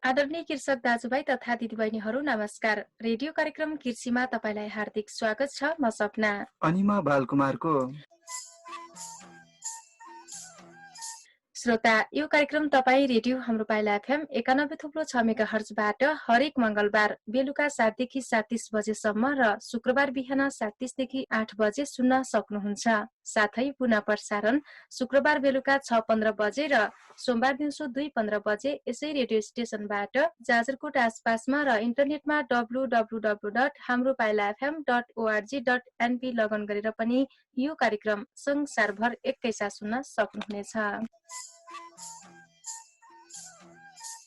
आदरणीय कृषक दाजुभाइ तथा दिदीबहिनीहरू नमस्कार। रेडियो कार्यक्रम कृषिमा तपाईलाई हार्दिक स्वागत छ। म सपना अनि म बालकुमारको। श्रोता, यो कार्यक्रम तपाईँ रेडियो हाम्रो पाइला एफएम 91.6 मेगाहर्जबाट हरेक मंगलबार बेलुका 7 देखि 7:30 बजेसम्म र शुक्रबार बिहान 7:30 देखि 8 बजे सुन्न सक्नुहुन्छ। साथै पुनः प्रसारण शुक्रबार बेलुका 6:15 बजे र सोमबार दिउँसो 2:15 बजे यसै रेडियो स्टेशनबाट जाजरकोट आसपासमा र इन्टरनेटमा www.hamropailaFM.org.np लगन गरेर पनि यो कार्यक्रम संसारभर एकैसाथ सुन्न सक्नुहुनेछ।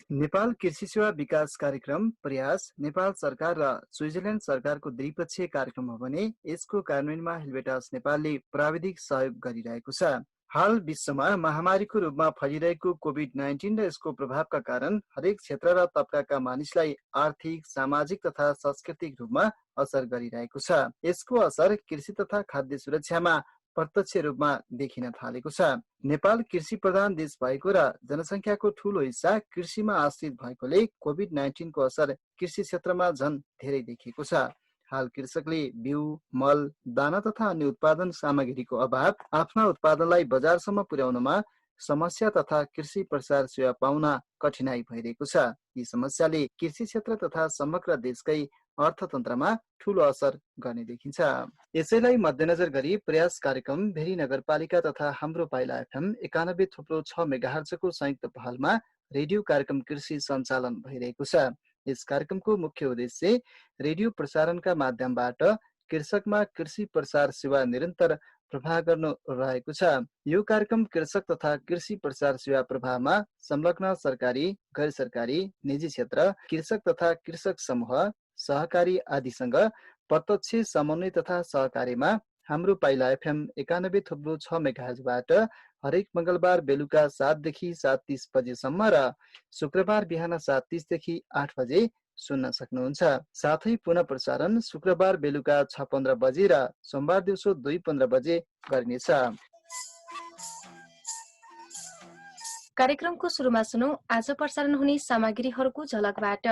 नेपाल कृषि सेवा विकास कार्यक्रम प्रयास नेपाल सरकार र स्विजरल्यान्ड सरकारको द्विपक्षीय कार्यक्रम हो भने यसको कार्यान्वयनमा हेल्वेटास नेपालले प्राविधिक सहयोग गरिरहेको छ। हाल विश्वमा महामारीको रूपमा फैलिरहेको कोभिड-19 र यसको प्रभावका कारण हरेक क्षेत्र र तबकाका मानिसलाई आर्थिक, सामाजिक तथा सांस्कृतिक रूपमा असर गरिरहेको छ। यसको असर कृषि तथा खाद्य सुरक्षामा प्रत्यक्ष रूपमा देखिन थालेको छ। नेपाल कृषि प्रधान देश भएको र जनसङ्ख्याको ठूलो हिस्सा कृषिमा आश्रित भएकोले कोभिड-19 को असर कृषि क्षेत्रमा झन धेरै देखिएको छ। हाल कृषकले बिउ, मल, दाना तथा अन्य उत्पादन सामग्रीको अभाव आफ्ना उत्पादनलाई बजारसम्म पुर्याउनमा समस्या तथा कृषि प्रसार सेवा पाउन कठिनाई भइरहेको छ। यी समस्याले कृषि क्षेत्र तथा समग्र देशकै अर्थतन्त्रमा ठूलो असर गर्ने देखिन्छ। यसैलाई मध्यनजर गरी प्रयास कार्यक्रम भेरी नगरपालिका तथा हाम्रो पाइला एफएम 91.6 मेगाहर्जको संयुक्त पहलमा रेडियो कार्यक्रम कृषि सञ्चालन भइरहेको छ। यस कार्यक्रमको मुख्य उद्देश्य रेडियो प्रसारणका माध्यमबाट कृषकमा कृषि प्रसार सेवा निरन्तर प्रवाह गर्नु रहेको छ। यो कार्यक्रम कृषक तथा कृषि प्रसार सेवा प्रवाहमा संलग्न सरकारी, गैर सरकारी, निजी क्षेत्र, कृषक तथा कृषक समूह, सहकारी आदिसँग प्रत्यक्ष समन्वय तथा सहकार्यमा हाम्रो पाइला एफएम 91.6 मेगाहर्जबाट हरेक मंगलबार बेलुका 7 देखि 7:30 बजेसम्म र शुक्रबार बिहान 7:30 देखि 8 बजे सुन्न सक्नुहुन्छ। साथै पुनः प्रसारण शुक्रबार बेलुका 6:15 बजे र सोमबार दिउँसो 2:15 बजे गरिनेछ। कार्यक्रमको सुरुमा सुनौ आज प्रसारण हुने सामग्रीहरूको झलकबाट।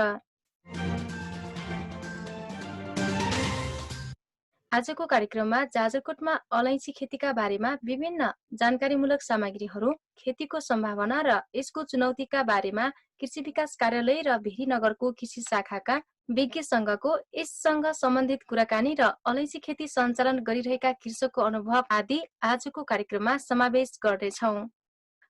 आजको कार्यक्रममा जाजरकोटमा अलैँची खेतीका बारेमा विभिन्न जानकारीमूलक सामग्रीहरू, खेतीको सम्भावना र यसको चुनौतीका बारेमा कृषि विकास कार्यालय र भेरीनगरको कृषि शाखाका विज्ञसँगको यससँग सम्बन्धित कुराकानी र अलैँची खेती सञ्चालन गरिरहेका कृषकको अनुभव आदि आजको कार्यक्रममा समावेश गर्नेछौँ।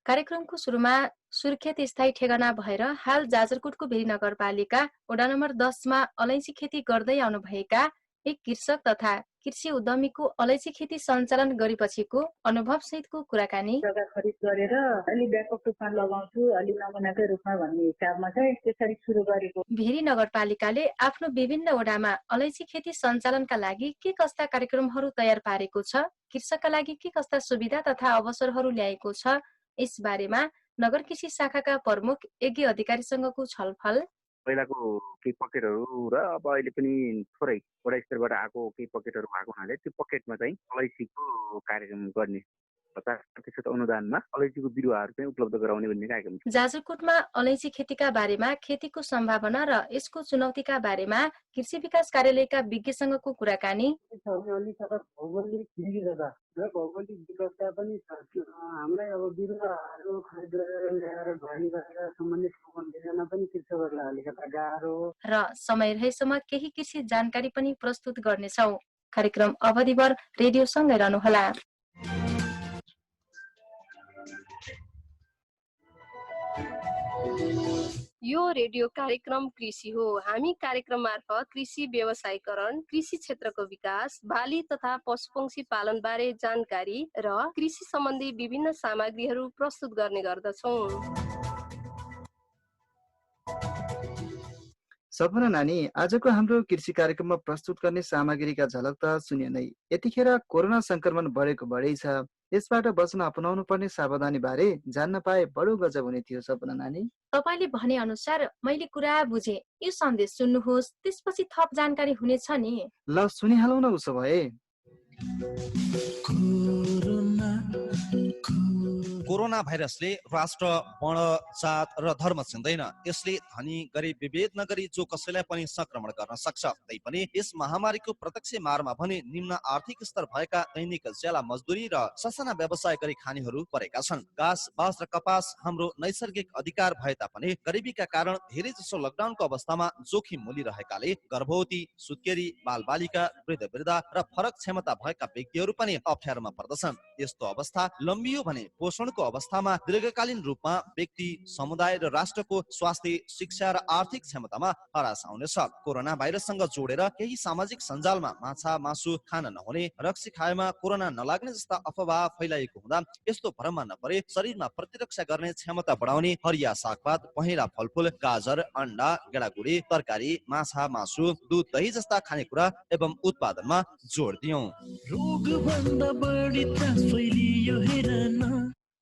कार्यक्रमको सुरुमा सुर्खेत स्थायी ठेगाना भएर हाल जाजरकोटको भेरी नगरपालिका वडा नम्बर 10 मा अलैँची खेती गर्दै आउनुभएका एक कृषक तथा कृषि उद्यमीको अलैँची खेती सञ्चालन गरेपछिको अनुभव सहितको कुराकानी। जग्गा खरिद गरेर अलि व्यापक रूपमा लगाउँछु, अलि नमुनाकै रूपमा भन्ने हिसाबमा चाहिँ त्यसरी सुरु गरेको। भेरी नगरपालिकाले आफ्नो विभिन्न वडामा अलैँची खेती सञ्चालनका लागि के कस्ता कार्यक्रमहरू तयार पारेको छ, कृषकका लागि के कस्ता सुविधा तथा अवसरहरू ल्याएको छ, यस बारेमा नगर कृषि शाखाका प्रमुख यज्ञ अधिकारीसँगको छलफल। पहिलाको केही पकेटहरू र अब अहिले पनि थोरै वडा स्तरबाट आएको केही पकेटहरू भएको हुनाले त्यो पकेटमा चाहिँ अलैँचीको कार्यक्रम गर्ने 50% अनुदानमा अलैँचीको बिरुवाहरू चाहिँ उपलब्ध गराउने भन्ने कार्यक्रम छ। जाजरकोटमा अलैँची खेतीका बारेमा, खेतीको सम्भावना र यसको चुनौतीका बारेमा कृषि विकास कार्यालयका विज्ञसँगको कुराकानी। भौगोलिक विविधता र भौगोलिक विविधता पनि छ। हामीलाई अब बिरुवाहरू खरिद गरेर ल्याएर घरी गरेर सम्बन्धित ठाउँमा ल्याउन पनि कृषकहरूलाई अलिकति गाह्रो र समय रहेसम्म केही कृषि जानकारी पनि प्रस्तुत गर्नेछौँ। कार्यक्रम अवधिभर रेडियोसँगै रहनुहोला। यो रेडियो कार्यक्रम कृषि हो। हामी कार्यक्रम मार्फत कृषि व्यवसायीकरण, कृषि क्षेत्रको विकास, बाली तथा पशुपक्षी पालन बारे जानकारी र कृषि सम्बन्धी विभिन्न सामग्रीहरू प्रस्तुत गर्ने गर्दछौँ। सपना नानी, आजको हाम्रो कृषि कार्यक्रममा प्रस्तुत गर्ने सामग्रीका झलक त सुन्यो नै। यतिखेर कोरोना संक्रमण बढेको बढै छ। यसबाट बच्न अपनाउनु पर्ने सावधानी बारे जान्न पाए बडो गजब हुने थियो सपना नानी। तपाईले भने अनुसार मैले कुरा बुझे। यो सन्देश सुन्नुहोस्, त्यसपछि थप जानकारी हुनेछ नि। ल सुनिहालौ न उसो भए। कोरोना भाइरसले राष्ट्र, वर्ण, जात र धर्म चिन्दैन। यसले धनी गरिब विभेद नगरी जो कसैलाई पनि संक्रमण गर्न सक्छ। तैपनि यस महामारीको प्रत्यक्ष मारमा भने निम्न आर्थिक स्तर भएका दैनिक ज्याला मजदुरी र ससाना व्यवसाय गरी खानेहरू परेका छन्। घाँस, बाँस र कपास हाम्रो नैसर्गिक अधिकार भए तापनि गरिबीका कारण धेरै जसो लकडाउनको अवस्थामा जोखिम मूलिरहेकाले गर्भवती, सुत्केरी, बालबालिका, वृद्ध र फरक क्षमता भएका व्यक्तिहरू पनि अप्ठ्यारोमा पर्दछन्। यस्तो अवस्था लम्बियो भने पोषणको अवस्थामा दीर्घकालीन रूपमा व्यक्ति, समुदाय र राष्ट्रको स्वास्थ्य, शिक्षा र आर्थिक क्षमतामा हरास आउनेछ। कोरोना भाइरससँग जोडेर केही सामाजिक सञ्जालमा माछा, मासु खान नहुने, रक्सी खाएमा कोरोना नलाग्ने जस्ता अफवाह फैलाइएको हुँदा यस्तो भ्रममा नपरे शरीरमा प्रतिरक्षा गर्ने क्षमता बढाउने हरिया सागपात, पहेँला फलफुल, गाजर, अन्डा, गेडागुडी, तरकारी, माछा, मासु, दुध, दही जस्ता खानेकुरा एवं उत्पादनमा जोड दियौं।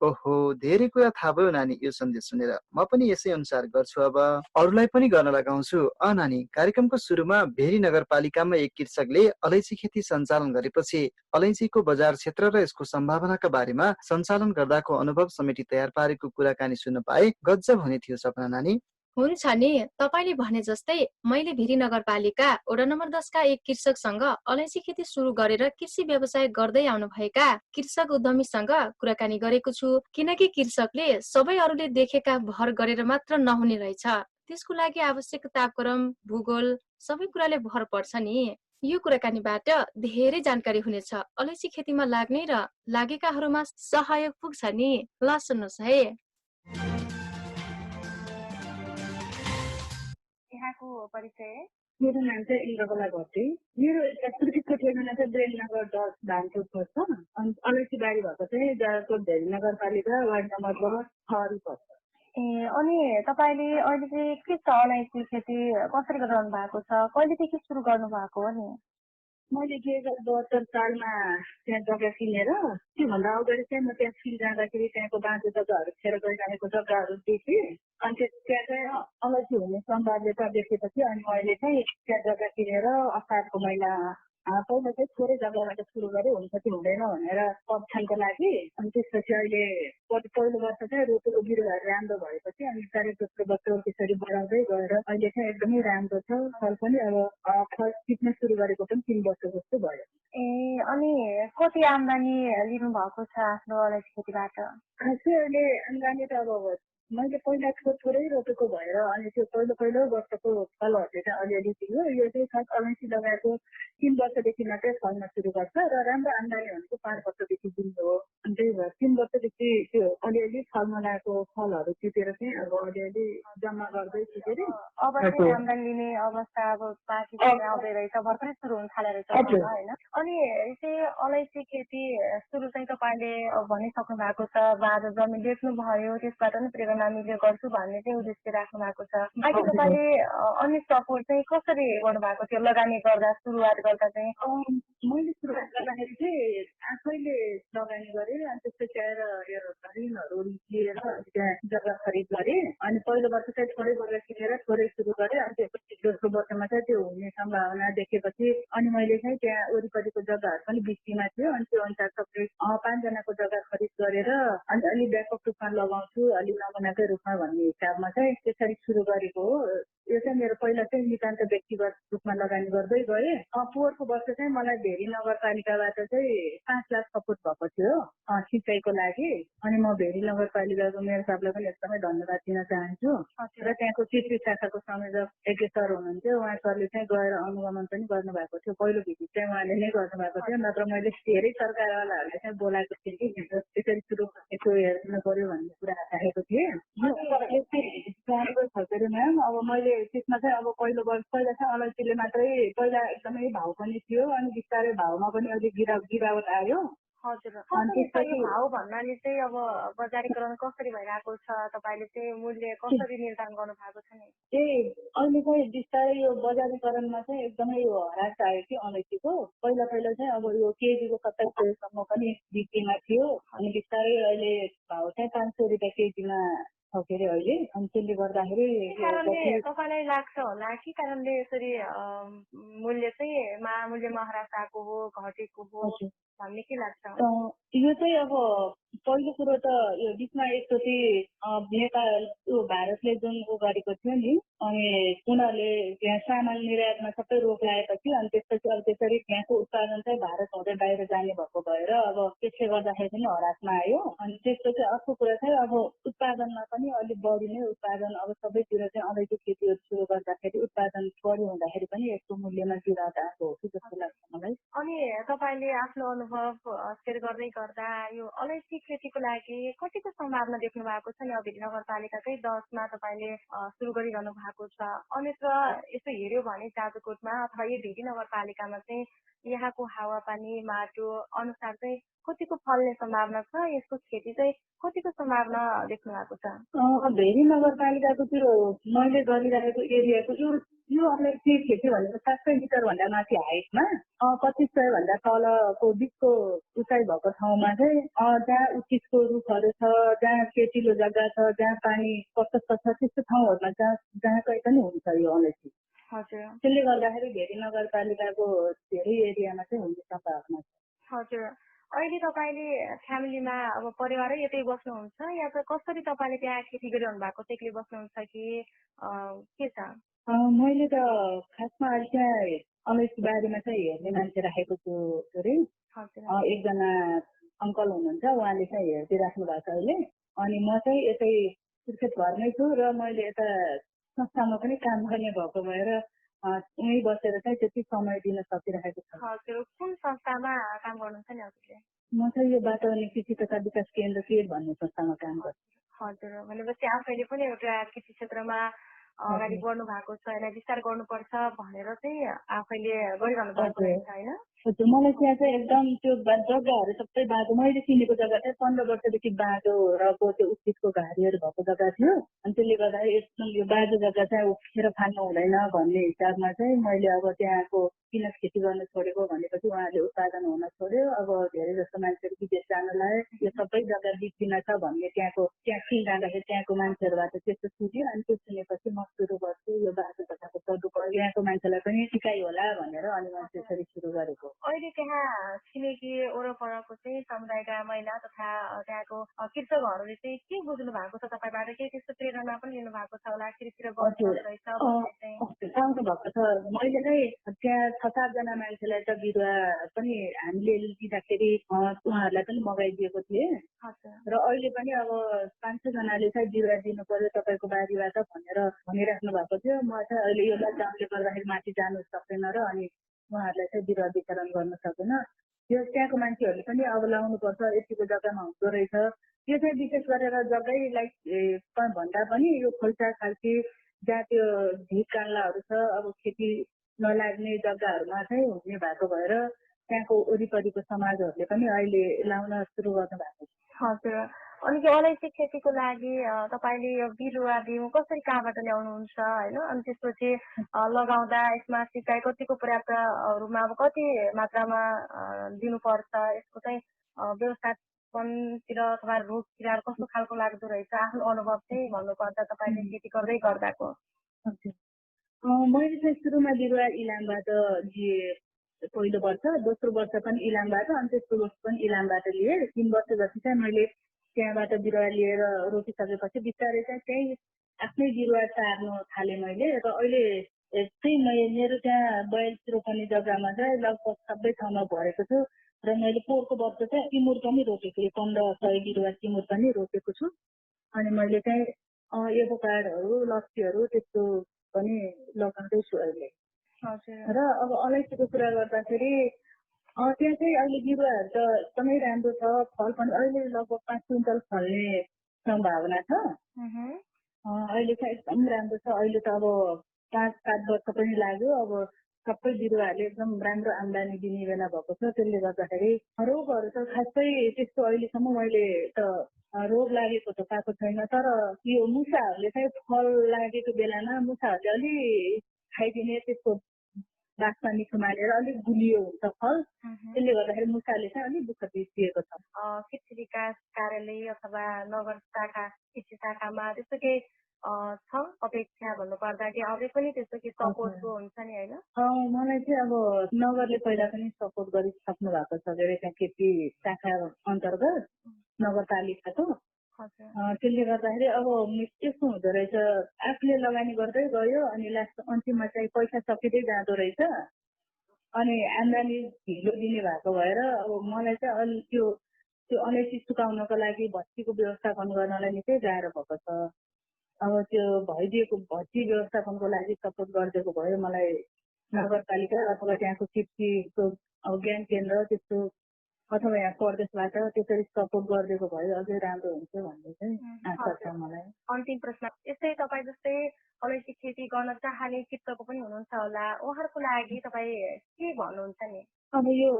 ओहो, धेरै कुरा थाहा भयो नानी यो सन्देश सुनेर। म पनि यसै अनुसार गर्छु। अब अरूलाई पनि गर्न लगाउँछु। नानी, कार्यक्रमको सुरुमा भेरी नगरपालिकामा एक कृषकले अलैँची खेती सञ्चालन गरेपछि अलैँचीको बजार क्षेत्र र यसको सम्भावनाका बारेमा सञ्चालन गर्दाको अनुभव समेटी तयार पारेको कुराकानी सुन्न पाए गजब हुने थियो सपना नानी। हुन्छ नि, तपाईँले भने जस्तै मैले भिरी नगरपालिका वडा नम्बर 10 का एक कृषकसँग अलैँची खेती सुरु गरेर कृषि व्यवसाय गर्दै आउनुभएका कृषक उद्यमीसँग कुराकानी गरेको छु। किनकि कृषकले सबै अरूले देखेका भर गरेर मात्र नहुने रहेछ। त्यसको लागि आवश्यक तापक्रम, भूगोल सबै कुराले भर पर्छ नि। यो कुराकानीबाट धेरै जानकारी हुनेछ। अलैँची खेतीमा लाग्ने र लागेकाहरूमा सहयोग पुग्छ नि। ल सुन्नुहोस् है। यहाँको परिचय? मेरो नाम चाहिँ इन्द्रकला घटे। मेरो कृषिको ठेगाना चाहिँ बेलनगर 10 धानचोकको छ। अनि अलैँची बारी भएको चाहिँ जाजरकोट भेरी नगरपालिका वार्ड नम्बर 6 पर्छ। अनि तपाईँले अहिले चाहिँ के छ अलैँची खेती कसरी गरिरहनु भएको छ? कहिलेदेखि सुरु गर्नु भएको हो नि? मैले 2072 सालमा त्यहाँ जग्गा किनेर त्योभन्दा अगाडि चाहिँ म त्यहाँ फिल्ड जाँदाखेरि त्यहाँको बाँझो जग्गाहरू खेर गइरहेको जग्गाहरू देखेँ। अनि त्यहाँ चाहिँ अलैँची हुने सम्भाव्यता देखेपछि अनि मैले चाहिँ त्यहाँ जग्गा किनेर असारको महिना पहिला चाहिँ थोरै जग्गाबाट सुरु गरेँ, हुन्छ कि हुँदैन भनेर परीक्षणको लागि। अनि त्यसपछि अहिले पहिलो वर्ष चाहिँ रोपेको बिरुवाहरू राम्रो भएपछि अनि चारै दोस्रो वर्ष त्यसरी बढाउँदै गएर अहिले चाहिँ एकदमै राम्रो छ। फल पनि अब टिप्न सुरु गरेको पनि 3 वर्ष जस्तो भयो। अनि कति आम्दानी लिनु भएको छ आफ्नो अलैँची खेतीबाट? खासै अहिले आम्दानी त अब मैले पहिला थोरै रोपेको भएर अनि त्यो पहिलो वर्षको फलहरूले चाहिँ अलिअलि दियो। यो चाहिँ खास अलैँची लगाएको 3 वर्षदेखि मात्रै फल्न सुरु गर्छ र राम्रो आम्दानी भनेको 5 वर्षदेखि दिनु हो। अनि त्यही भएर 3 वर्षदेखि त्यो अलिअलि फल्न लागेको फलहरू टिपेर चाहिँ अब अलिअलि जम्मा गर्दै टिपेर अब चाहिँ आम्दानी लिने अवस्था अब बाँकी आउँदै रहेछ, भर्खरै सुरु हुन थालेर रहेछ होइन? अनि चाहिँ अलैँची खेती सुरु चाहिँ तपाईँले भनिसक्नु भएको छ, बाँझो जमिन बेच्नुभयो, त्यसबाट पनि प्रेरणा मिल्यो गर्छु भन्ने चाहिँ उद्देश्य राख्नु भएको छ। बाँकी तपाईँले अन्य सपोर्ट चाहिँ कसरी गर्नुभएको थियो लगानी गर्दा, सुरुवात गर्दा चाहिँ? मैले सुरुवात गर्दाखेरि चाहिँ आफैले लगानी गरेँ। अनि त्यसपछि आएर ऋणहरू लिएर त्यहाँ जग्गा खरिद गरेँ। अनि पहिलो वर्ष चाहिँ थोरै जग्गा किनेर थोरै सुरु गरेँ। अनि त्यसपछि दोस्रो वर्षमा चाहिँ त्यो हुने सम्भावना देखेपछि अनि मैले चाहिँ त्यहाँ वरिपरिको जग्गाहरू पनि बिक्रीमा थियो। अनि त्यो अनुसार सबै 5 जनाको जग्गा खरिद गरेर अनि अलि व्यापक रूपमा लगाउँछु, अलि नमुनाकै रूपमा भन्ने हिसाबमा चाहिँ त्यसरी सुरु गरेको हो। यो चाहिँ मेरो पहिला चाहिँ नितान्त व्यक्तिगत रूपमा लगानी गर्दै गएँ। पोहोरको वर्ष चाहिँ मलाई भेरी नगरपालिकाबाट चाहिँ 5 लाख सपोर्ट भएको थियो सिँचाइको लागि। अनि म भेरी नगरपालिकाको मेयर साहबलाई पनि एकदमै धन्यवाद दिन चाहन्छु। र त्यहाँको कृषि शाखाको संयोजक एके सर हुनुहुन्थ्यो, उहाँ सरले चाहिँ गएर अनुगमन पनि गर्नुभएको थियो। पहिलो भिजिट चाहिँ उहाँले नै गर्नुभएको थियो। नत्र मैले धेरै सरकारवालाहरूलाई चाहिँ बोलाएको थिएँ कि त्यसरी सुरु गरेको हेर्नु पर्यो भन्ने कुरा राखेको थिएँ। म्याम अब मैले त्यसमा चाहिँ अब पहिला चाहिँ अलैँचीले मात्रै पहिला एकदमै भाउ पनि थियो। अनि बिस्तारै भाउमा पनि अलिक गिरावट आयो। हजुर, भाउ भन्नाले चाहिँ अब बजारीकरण कसरी भइरहेको छ, तपाईँले चाहिँ मूल्य कसरी निर्धारण गर्नु भएको छ नि? अहिले चाहिँ बिस्तारै यो बजारीकरणमा चाहिँ एकदमै यो ह्रास आयो कि अलैँचीको। पहिला चाहिँ अब यो केजीको 2700 पनि बिक्रीमा थियो। अनि बिस्तारै अहिले भाउ चाहिँ 500 रुपियाँ केजीमा छ के अरे अहिले। अनि त्यसले गर्दाखेरि तपाईँलाई लाग्छ होला के कारणले यसरी मूल्यमा ह्रास आएको हो, घटेको हो? भन्ने के लाग्छ? यो चाहिँ अब पहिलो कुरो त यो बिचमा एकचोटि नेपाल भारतले जुन गरेको थियो नि, अनि उनीहरूले त्यहाँ सामान निर्यातमा सबै रोक लगाएपछि अनि त्यसपछि अब त्यसरी त्यहाँको उत्पादन चाहिँ भारत हुँदै बाहिर जाने भएको भएर अब त्यसले गर्दाखेरि पनि हरासमा आयो। अनि त्यसपछि अर्को कुरा चाहिँ अब उत्पादनमा पनि अलिक बढी नै उत्पादन अब सबैतिर चाहिँ अलैँची खेतीहरू सुरु गर्दाखेरि उत्पादन बढी हुँदाखेरि पनि यसको मूल्यमा गिरावट आएको हो कि जस्तो लाग्छ मलाई। अनि तपाईँले आफ्नो अनुभव सेयर गर्दै गर्दा यो अलैँची खेतीको लागि कतिको सम्भावना देख्नु भएको छ नि? अब भेरी नगरपालिकाकै 10मा तपाईँले सुरु गरिरहनु भएको छ। अन्यत्र यसो हेऱ्यो भने जाजरकोटमा अथवा यो भेरी नगरपालिकामा चाहिँ यहाँको हावापानी माटो अनुसार चाहिँ कतिको फल्ने सम्भावना छ? यसको खेती चाहिँ कतिको सम्भावना देख्नु भएको छ? भेरी नगरपालिकाको त्यो मैले गरिरहेको एरियाको यो अलैँची खेती भनेको 700 मिटरभन्दा माथि हाइटमा 2500 भन्दा तलको बिचको उचाइ भएको ठाउँमा चाहिँ जहाँ उचितको रुखहरू छ, जहाँ खेतीलो जग्गा छ, जहाँ पानी प्रशस्त छ, त्यस्तो ठाउँहरूमा जहाँ कहीँ पनि हुन्छ यो अलैँची। हजुर। त्यसले गर्दाखेरि भेरी नगरपालिकाको धेरै एरियामा चाहिँ हुने सम्भावना छ। हजुर। अहिले तपाईँले फ्यामिलीमा अब परिवारै यतै बस्नुहुन्छ या त कसरी तपाईँले त्यहाँ खेती गरिरहनु भएको छ? एक्लै बस्नुहुन्छ कि के छ? मैले त खासमा अहिले त्यहाँ अलैँची बारीमा चाहिँ हेर्ने मान्छे राखेको छु अरे। एकजना अङ्कल हुनुहुन्छ, उहाँले चाहिँ हेरिदिइराख्नु भएको छ अहिले। अनि म चाहिँ यतै सुर्खेत घरमै छु र मैले यता संस्थामा पनि काम गर्ने भएको भएर उहीँ बसेर चाहिँ त्यति समय दिन सकिरहेको छ। हजुर। कुन संस्थामा काम गर्नुहुन्छ नि हजुरले? म चाहिँ यो वातावरण कृषि तथा विकास केन्द्र केयर भन्ने संस्थामा काम गर्छु। हजुर। भनेपछि आफैले पनि एउटा कृषि क्षेत्रमा अगाडि बढ्नु भएको छ, यसलाई विस्तार गर्नुपर्छ भनेर चाहिँ आफैले गरिरहनु भएको रहेछ होइन? हजुर। मलाई त्यहाँ चाहिँ एकदम त्यो जग्गाहरू सबै बाटो मैले चिनेको जग्गा चाहिँ 15 वर्षदेखि बाटो र त्यो उचितको घारीहरू भएको जग्गा थियो। अनि त्यसले गर्दाखेरि एकदम यो बाटो जग्गा चाहिँ उखेर फाल्नु हुँदैन भन्ने हिसाबमा चाहिँ मैले अब त्यहाँको किन खेती गर्न छोडेको भनेपछि उहाँले उत्पादन हुन छोड्यो। अब धेरै जस्तो मान्छेहरू विदेश जान लागे, यो सबै जग्गा बिग्रिन छ भन्ने त्यहाँ सुनिरहँदाखेरि त्यहाँको मान्छेहरूबाट त्यस्तो सुन्यो। अनि त्यो सुनेपछि म सुरु गर्छु यो बाटो जग्गाको सदुपयोग यहाँको मान्छेलाई पनि सिकाइ होला भनेर अनि म त्यसरी सुरु गरेको। अहिले त्यहाँ छिमेकी वरपरको चाहिँ समुदायका महिला तथा त्यहाँको कृषकहरूले चाहिँ के बुझ्नु भएको छ तपाईँबाट? के त्यस्तो प्रेरणा पनि लिनु भएको छ होला? कृषितिर गर्नु रहेछ आउनु भएको छ। मैले नै त्यहाँ 6-7 जना मान्छेलाई त बिरुवा पनि हामीले लिँदाखेरि उहाँहरूलाई पनि मगाइदिएको थिएँ। र अहिले पनि अब 500 जनाले चाहिँ बिरुवा दिनु पर्यो तपाईँको बारीबाट भनेर भनिराख्नु भएको थियो। म चाहिँ अहिले यो लकडाउनले गर्दाखेरि माथि जानु सक्दैन र अनि उहाँहरूलाई चाहिँ बिरुवा वितरण गर्न सकेन। यो त्यहाँको मान्छेहरूले पनि अब लाउनुपर्छ, यतिको जग्गामा हुँदो रहेछ। यो चाहिँ विशेष गरेर जग्गैलाई भन्दा पनि यो खोल्सा खाल्सी जहाँ त्यो ढिक कान्लाहरू छ, अब खेती नलाग्ने जग्गाहरूमा चाहिँ हुने भएको भएर त्यहाँको वरिपरिको समाजहरूले पनि अहिले लाउन सुरु गर्नु भएको छ। हजुर। अनि यो अलैँची खेतीको लागि तपाईँले यो बिरुवा बिउ कसरी कहाँबाट ल्याउनुहुन्छ होइन? अनि त्यसपछि लगाउँदा यसमा सिँचाइ कतिको पर्याप्त रूपमा अब कति मात्रामा दिनुपर्छ? यसको चाहिँ व्यवस्थापनतिर अथवा रोग किराहरू कस्तो खालको लाग्दो रहेछ? आफ्नो अनुभव चाहिँ भन्नुपर्दा तपाईँले खेती गर्दै गर्दाको। मैले चाहिँ सुरुमा बिरुवा इलामबाट लिएँ पहिलो वर्ष, दोस्रो वर्ष पनि इलामबाट, अनि तेस्रो वर्ष पनि इलामबाट लिएँ। 3 वर्षपछि चाहिँ मैले त्यहाँबाट बिरुवा लिएर रोपिसकेपछि बिस्तारै चाहिँ त्यही आफ्नै बिरुवा सार्नु थालेँ मैले। र अहिले चाहिँ मेरो त्यहाँ 42 रोप्ने जग्गामा चाहिँ लगभग सबै ठाउँमा भरेको छु। र मैले पोहोरको वर्ष चाहिँ तिमुर पनि रोपेको थिएँ, 1500 बिरुवा तिमुर पनि रोपेको छु। अनि मैले चाहिँ एभोकाडोहरू लस्सीहरू त्यस्तो पनि लगाउँदैछु अहिले। र अब अलैँचीको कुरा गर्दाखेरि त्यहाँ चाहिँ अहिले बिरुवाहरू त एकदमै राम्रो छ, फल पनि अहिले लगभग 5 क्विन्टल फल्ने सम्भावना छ। अहिले चाहिँ एकदम राम्रो छ। अहिले त अब 5-7 वर्ष पनि लाग्यो। अब सबै बिरुवाहरूले एकदम राम्रो आम्दानी दिने बेला भएको छ। त्यसले गर्दाखेरि रोगहरू त खासै त्यस्तो अहिलेसम्म मैले त रोग लागेको त पाएको छैन। तर यो मुसाहरूले चाहिँ फल लागेको बेलामा मुसाहरूले अलि खाइदिने, त्यसको बास्ना मिठो मानेर अलिक गुलियो हुन्छ फल। त्यसले गर्दाखेरि मुसाले चाहिँ अलिक दुःख दिएको छ। कृषि विकास कार्यालय अथवा नगर शाखा कृषि शाखामा त्यस्तो केही छ अपेक्षा भन्नुपर्दा कि अझै पनि त्यस्तो कि सपोर्टको हुन्छ नि होइन? मलाई चाहिँ अब नगरले पहिला पनि सपोर्ट गरिसक्नु भएको छ के अरे त्यहाँ खेती शाखा अन्तर्गत नगरपालिकाको। त्यसले गर्दाखेरि अब यस्तो हुँदो रहेछ, आफूले लगानी गर्दै गयो अनि लास्ट अन्तिममा चाहिँ पैसा सकिँदै जाँदो रहेछ। अनि आम्दानी ढिलो दिने भएको भएर अब मलाई चाहिँ अलि त्यो अलैँची सुकाउनको लागि भट्टीको व्यवस्थापन गर्नलाई निकै गाह्रो भएको छ। अब त्यो भइदिएको भट्टी व्यवस्थापनको लागि सपोर्ट गरिदिएको भयो मलाई नगरपालिका अथवा त्यहाँको कृषिको अब ज्ञान केन्द्र त्यस्तो अथवा यहाँ प्रदेशबाट त्यसरी सपोर्ट गरिदिएको भए अझै राम्रो हुन्थ्यो भन्ने चाहिँ आशा छ मलाई। अन्तिम प्रश्न, यस्तै तपाईँ जस्तै अलैँची खेती गर्न चाहने कृषक पनि हुनुहुन्छ होला, उहाँहरूको लागि तपाईँ के भन्नुहुन्छ नि? अब यो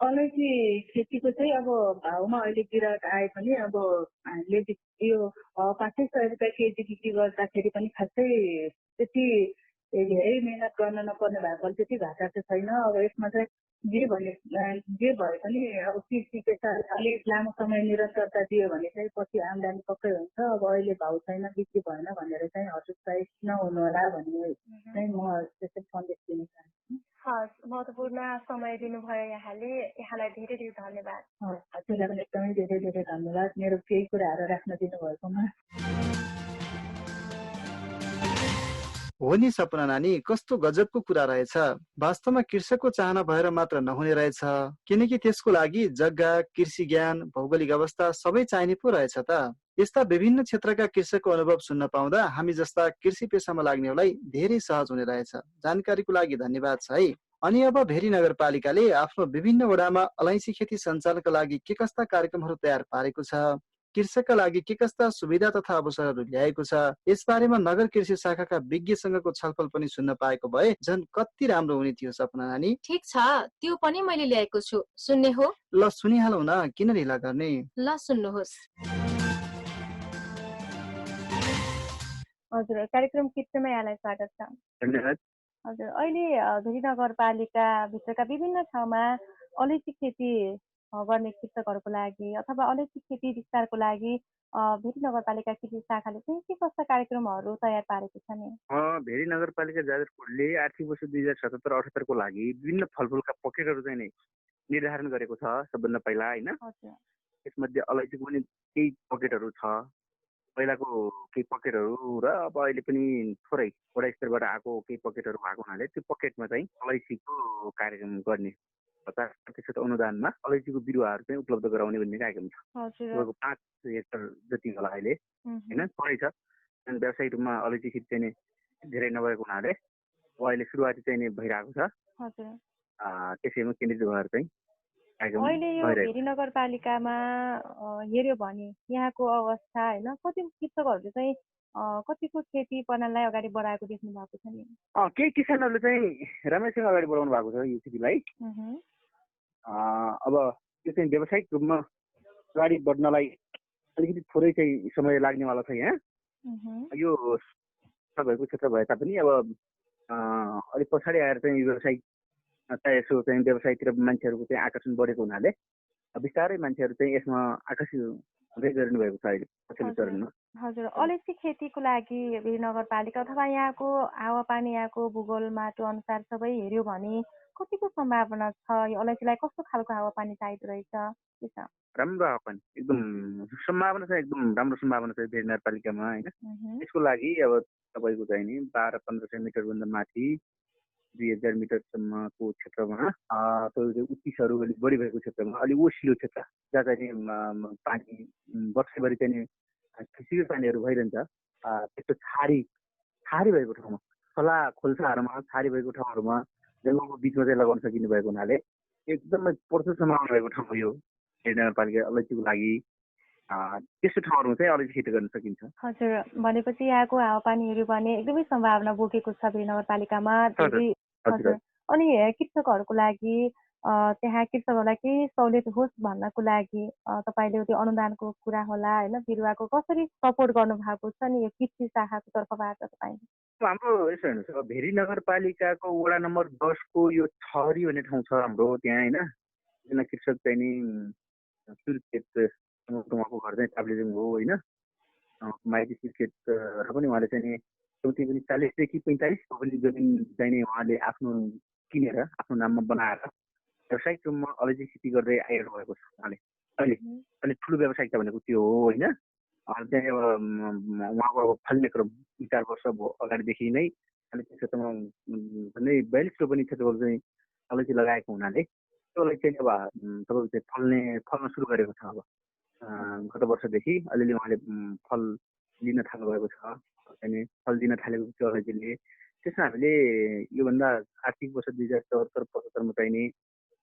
अलैँची खेतीको चाहिँ अब भाउमा अहिले गिरावट आए पनि अब हामीले यो 500 रुपियाँ केजी बिक्री गर्दाखेरि पनि खासै त्यति धेरै मेहनत गर्न नपर्ने भएकोले त्यति घाटा चाहिँ छैन। अब यसमा चाहिँ जे भए पनि अब कृषि पेसा अलिक लामो समय निरन्तरता दियो भने चाहिँ पछि आम्दानी पक्कै हुन्छ। अब अहिले भाउ छैन, बिक्री भएन भनेर चाहिँ हतोत्साहित नहुनु होला भन्ने चाहिँ म त्यसै सन्देश दिन चाहन्छु। हस्, महत्त्वपूर्ण समय दिनुभयो यहाँले, यहाँलाई धेरै धेरै धन्यवाद। हजुरलाई पनि एकदमै धेरै धेरै धन्यवाद मेरो केही कुराहरू राख्न दिनुभएकोमा। हो नि सपना नानी, कस्तो गजबको कुरा रहेछ। वास्तवमा कृषकको चाहना भएर मात्र नहुने रहेछ, किनकि त्यसको लागि जग्गा, कृषि ज्ञान, भौगोलिक अवस्था सबै चाहिने पो रहेछ त। यस्ता विभिन्न क्षेत्रका कृषकको अनुभव सुन्न पाउँदा हामी जस्ता कृषि पेसामा लाग्नेहरूलाई धेरै सहज हुने रहेछ। जानकारीको लागि धन्यवाद छ है। अनि अब भेरी नगरपालिकाले आफ्नो विभिन्न वडामा अलैँची खेती सञ्चालनका लागि के कस्ता कार्यक्रमहरू तयार पारेको छ, कृषकका लागि के कस्ता सुविधा तथा अवसरहरू ल्याएको छ, यसबारेमा नगर कृषि शाखाका विज्ञसँगको छलफल पनि सुन्न पाएको भए झन् कति राम्रो हुने थियो सपना नानी। ठिक छ, त्यो पनि मैले ल्याएको छु, सुन्ने हो? ल सुनिहालौ न, किन ढिला गर्ने। ल सुन्नुहोस्। हजुर, कार्यक्रम किप्सेमा यहाँलाई स्वागत छ। धन्यवाद। हजुर, अहिले भेरी नगरपालिकाभित्रका विभिन्न ठाउँमा अलैँची खेती गर्ने कृषकहरूको लागि अथवा अलैँची खेती विस्तारको लागि भेरी नगरपालिका कृषि शाखाले चाहिँ के कस्ता कार्यक्रमहरू तयार पारेको छ नि? भेरी नगरपालिका जाजरकोटले आर्थिक वर्ष 2077-78 को लागि विभिन्न फलफुलका पकेटहरू चाहिँ निर्धारण गरेको छ सबभन्दा पहिला होइन। त्यसमध्ये अलैँचीको पनि केही पकेटहरू छ। पहिलाको केही पकेटहरू र अब अहिले पनि थोरै वडा स्तरबाट आएको केही पकेटहरू भएको हुनाले त्यो पकेटमा चाहिँ अलैँचीको कार्यक्रम गर्ने 50% अनुदानमा अलैँचीको बिरुवाहरू चाहिँ उपलब्ध गराउने भन्ने कार्यक्रम छ। तपाईँको 5 हेक्टर जति होला अहिले होइन, थोरै छ। अनि व्यावसायिक रूपमा अलैँची खेती चाहिँ धेरै नभएको हुनाले अहिले सुरुवाती चाहिँ भइरहेको छ। त्यसैमा केन्द्रित भएर चाहिँ अहिले यो भेरी नगरपालिकामा हेऱ्यो भने यहाँको अवस्था होइन, कति कृषकहरूले चाहिँ कतिको खेती प्रणालीलाई अगाडि बढाएको देख्नु भएको छ नि? केही किसानहरूले चाहिँ राम्रैसँग अगाडि बढाउनु भएको छ यो खेतीलाई। अब त्यो चाहिँ व्यावसायिक रूपमा अगाडि बढ्नलाई अलिकति थोरै चाहिँ समय लाग्नेवाला छ यहाँ। यो सबैको क्षेत्र भए तापनि अब अलिक पछाडि आएर चाहिँ व्यावसायिक यसो चाहिँ व्यवसायतिर मान्छेहरूको चाहिँ आकर्षण बढेको हुनाले बिस्तारै मान्छेहरू चाहिँ यसमा आकर्षित हुँदै गरिनु भएको छ अहिले पछिल्लो चरणमा। हजुर, अलैँची खेतीको लागि भेरी नगरपालिका अथवा यहाँको हावापानी, यहाँको भूगोल माटो अनुसार सबै हेऱ्यो भने कतिको सम्भावना छ? यो अलैँचीलाई कस्तो खालको हावापानी चाहिँदो रहेछ के छ? राम्रो हावापानी एकदम सम्भावना छ, एकदम राम्रो सम्भावना छ भेरी नगरपालिकामा होइन। यसको लागि अब तपाईँको चाहिँ नि 1200-1500 मिटरभन्दा माथि 2000 मिटरसम्मको क्षेत्रमा तपाईँको उत्तिसहरू अलिक बढी भएको क्षेत्रमा अलिक ओसिलो क्षेत्र जहाँ चाहिँ पानी वर्षैभरि चाहिँ कृषिकै पानीहरू भइरहन्छ त्यस्तो छारी भएको ठाउँमा, खोला खोल्साहरूमा छारी भएको ठाउँहरूमा जङ्गलको बिचमा चाहिँ लगाउन सकिने भएको हुनाले एकदमै प्रचुर सम्भावना भएको ठाउँ हो यो भेरी नगरपालिका अलैँचीको लागि। त्यस्तो ठाउँहरूमा चाहिँ अलैँची खेती गर्न सकिन्छ। हजुर, भनेपछि यहाँको हावापानी हेऱ्यो भने एकदमै सम्भावना बोकेको छ भेरी नगरपालिकामा। हजुर, अनि कृषकहरूको लागि त्यहाँ कृषकहरूलाई केही सहुलियत होस् भन्नको लागि तपाईँले त्यो अनुदानको कुरा होला होइन, बिरुवाको कसरी सपोर्ट गर्नु भएको छ नि यो कृषि शाखाको तर्फबाट तपाईँले? हाम्रो यसो हेर्नुहोस्, भेरी नगरपालिकाको वडा नम्बर 10 को यो छहरी भन्ने ठाउँ छ हाम्रो त्यहाँ होइन। एकजना कृषक चाहिँ नि सुर्खेत उहाँको घर चाहिँ ताप्लेजुङ हो होइन। माइती सुर्खेत र पनि उहाँले चाहिँ नि कम्ती पनि 40 देखि 45 पनि जमिन चाहिँ नि उहाँले आफ्नो किनेर आफ्नो नाममा बनाएर व्यावसायिक रूपमा अलैँची खेती गर्दै आइरहनु भएको छ उहाँले अहिले। अनि ठुलो व्यावसायिकता भनेको त्यो हो होइन। त्यहाँ अब उहाँको अब फल्ने क्रम 3-4 वर्ष अगाडिदेखि नै अनि त्यो क्षेत्रमा झन्डै 42 रोपनी क्षेत्रफल चाहिँ अलैँची लगाएको हुनाले त्यसलाई चाहिँ अब तपाईँको चाहिँ फल्न सुरु गरेको छ। अब गत वर्षदेखि अलिअलि उहाँले फल लिन थाल्नुभएको छ। अनि फल दिन थालेको त्यो अलैँचीले त्यसमा हामीले योभन्दा आर्थिक वर्ष 2074-75 चाहिँ नि